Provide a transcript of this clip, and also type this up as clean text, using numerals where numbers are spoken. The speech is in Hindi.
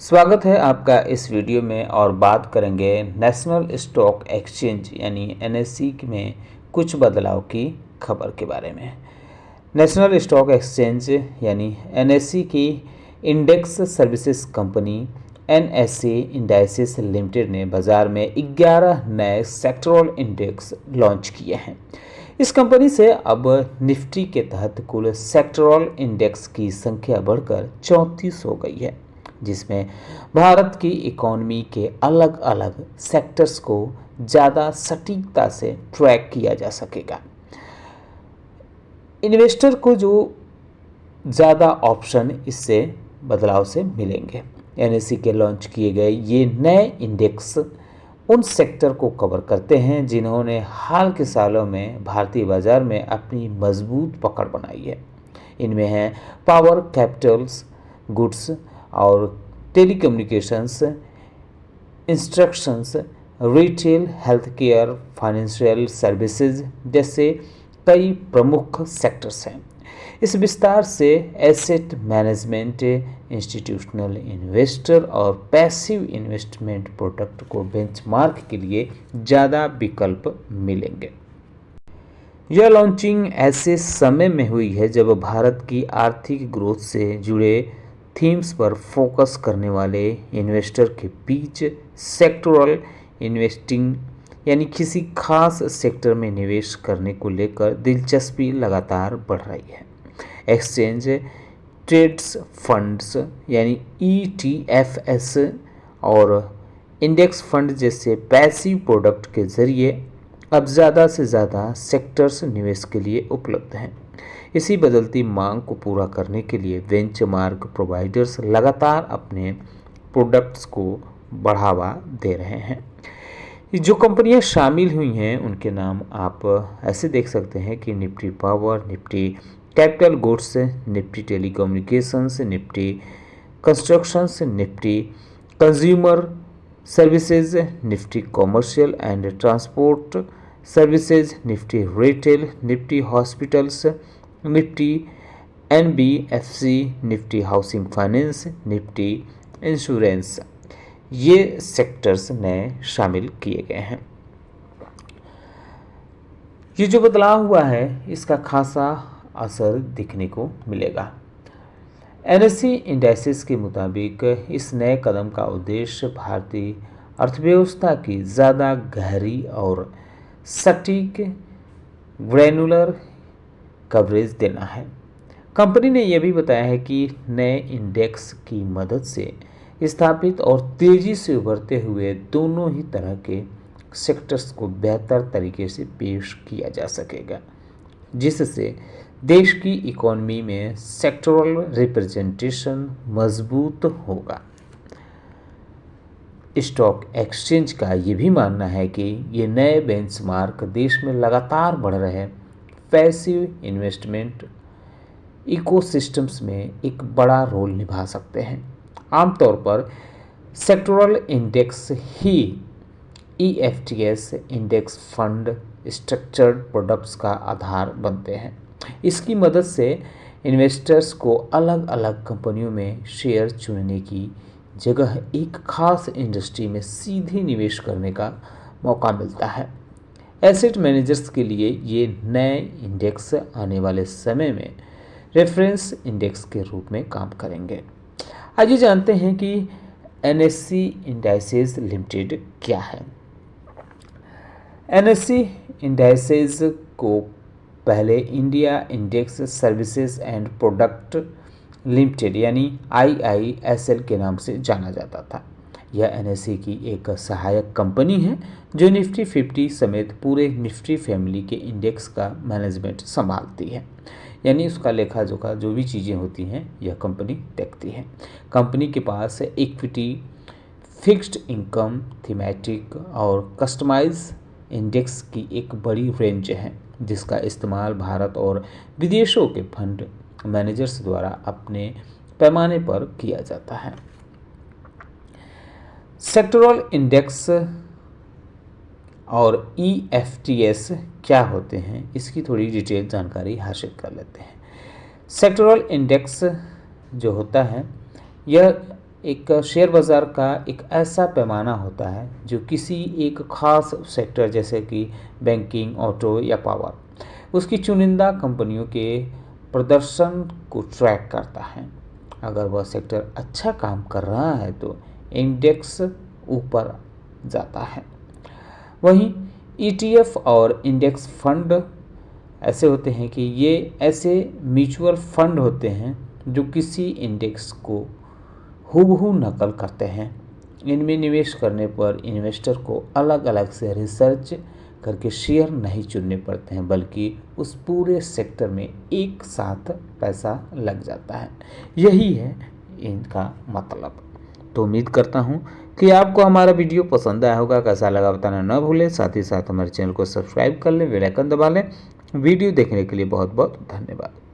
स्वागत है आपका इस वीडियो में और बात करेंगे नेशनल स्टॉक एक्सचेंज यानी एनएससी में कुछ बदलाव की खबर के बारे में। नेशनल स्टॉक एक्सचेंज यानी एनएससी की index services company NSC indices limited ने बाज़ार में 11 नए सेक्टरल इंडेक्स लॉन्च किए हैं। इस कंपनी से अब निफ्टी के तहत कुल सेक्टरल इंडेक्स की संख्या बढ़कर 34 हो गई है, जिसमें भारत की इकोनॉमी के अलग अलग सेक्टर्स को ज़्यादा सटीकता से ट्रैक किया जा सकेगा। इन्वेस्टर को जो ज़्यादा ऑप्शन इससे बदलाव से मिलेंगे। एनएससी के लॉन्च किए गए ये नए इंडेक्स उन सेक्टर को कवर करते हैं जिन्होंने हाल के सालों में भारतीय बाजार में अपनी मजबूत पकड़ बनाई है। इनमें हैं पावर, कैपिटल्स, गुड्स और telecommunications, instructions, retail, health care, financial services जैसे कई प्रमुख सेक्टर्स हैं। इस विस्तार से एसेट मैनेजमेंट, इंस्टीट्यूशनल इन्वेस्टर और पैसिव इन्वेस्टमेंट प्रोडक्ट को बेंचमार्क के लिए ज़्यादा विकल्प मिलेंगे। यह लॉन्चिंग ऐसे समय में हुई है जब भारत की आर्थिक ग्रोथ से जुड़े थीम्स पर फोकस करने वाले इन्वेस्टर के बीच सेक्टरल इन्वेस्टिंग यानी किसी खास सेक्टर में निवेश करने को लेकर दिलचस्पी लगातार बढ़ रही है। एक्सचेंज ट्रेड्स फंड्स यानी ईटीएफएस और इंडेक्स फंड जैसे पैसिव प्रोडक्ट के जरिए अब ज़्यादा से ज़्यादा सेक्टर्स निवेश के लिए उपलब्ध हैं। इसी बदलती मांग को पूरा करने के लिए बेंचमार्क प्रोवाइडर्स लगातार अपने प्रोडक्ट्स को बढ़ावा दे रहे हैं। जो कंपनियां शामिल हुई हैं उनके नाम आप ऐसे देख सकते हैं कि Nifty power, Nifty capital goods, Nifty telecommunications, Nifty constructions, Nifty consumer services, Nifty commercial and transport services, Nifty retail, Nifty hospitals, Nifty NBFC, Nifty housing finance, Nifty insurance, ये सेक्टर्स नए शामिल किए गए हैं। ये जो बदलाव हुआ है इसका खासा असर दिखने को मिलेगा। एनएससी इंडाइसेस के मुताबिक इस नए कदम का उद्देश्य भारतीय अर्थव्यवस्था की ज़्यादा गहरी और सटीक ग्रैनुलर कवरेज देना है। कंपनी ने यह भी बताया है कि नए इंडेक्स की मदद से स्थापित और तेज़ी से उभरते हुए दोनों ही तरह के सेक्टर्स को बेहतर तरीके से पेश किया जा सकेगा, जिससे देश की इकोनॉमी में सेक्टरल रिप्रेजेंटेशन मजबूत होगा। स्टॉक एक्सचेंज का ये भी मानना है कि ये नए बेंचमार्क देश में लगातार बढ़ रहे पैसिव इन्वेस्टमेंट इकोसिस्टम्स में एक बड़ा रोल निभा सकते हैं। आमतौर पर सेक्टरल इंडेक्स ही ईएफटीएस इंडेक्स फंड स्ट्रक्चर्ड प्रोडक्ट्स का आधार बनते हैं। इसकी मदद से इन्वेस्टर्स को अलग अलग कंपनियों में शेयर चुनने की जगह एक खास इंडस्ट्री में सीधे निवेश करने का मौका मिलता है। एसेट मैनेजर्स के लिए ये नए इंडेक्स आने वाले समय में रेफरेंस इंडेक्स के रूप में काम करेंगे। आइए जानते हैं कि एनएससी इंडाइसेस लिमिटेड क्या है। एनएससी इंडाइसेस को पहले India index services and product limited यानी आईआईएसएल के नाम से जाना जाता था। यह एनएससी की एक सहायक कंपनी है जो निफ्टी 50 समेत पूरे निफ्टी फैमिली के इंडेक्स का मैनेजमेंट संभालती है, यानी उसका लेखा जोखा जो भी चीज़ें होती हैं यह कंपनी देखती है। कंपनी के पास इक्विटी, फिक्स्ड इनकम, थीमेटिक और कस्टमाइज इंडेक्स की एक बड़ी रेंज है जिसका इस्तेमाल भारत और विदेशों के फंड मैनेजर्स द्वारा अपने पैमाने पर किया जाता है। सेक्टरल इंडेक्स और ईएफटीएस क्या होते हैं इसकी थोड़ी डिटेल जानकारी हासिल कर लेते हैं। सेक्टरल इंडेक्स जो होता है यह एक शेयर बाज़ार का एक ऐसा पैमाना होता है जो किसी एक खास सेक्टर जैसे कि बैंकिंग, ऑटो या पावर उसकी चुनिंदा कंपनियों के प्रदर्शन को ट्रैक करता है। अगर वह सेक्टर अच्छा काम कर रहा है तो इंडेक्स ऊपर जाता है। वहीं ईटीएफ और इंडेक्स फंड ऐसे होते हैं कि ये ऐसे म्यूचुअल फंड होते हैं जो किसी इंडेक्स को हूबहू नकल करते हैं। इनमें निवेश करने पर इन्वेस्टर को अलग अलग से रिसर्च करके शेयर नहीं चुनने पड़ते हैं, बल्कि उस पूरे सेक्टर में एक साथ पैसा लग जाता है। यही है इनका मतलब। तो उम्मीद करता हूँ कि आपको हमारा वीडियो पसंद आया होगा। कैसा लगा बताना न भूलें। साथ ही साथ हमारे चैनल को सब्सक्राइब कर लें, बेल आइकन दबा लें। वीडियो देखने के लिए बहुत बहुत धन्यवाद।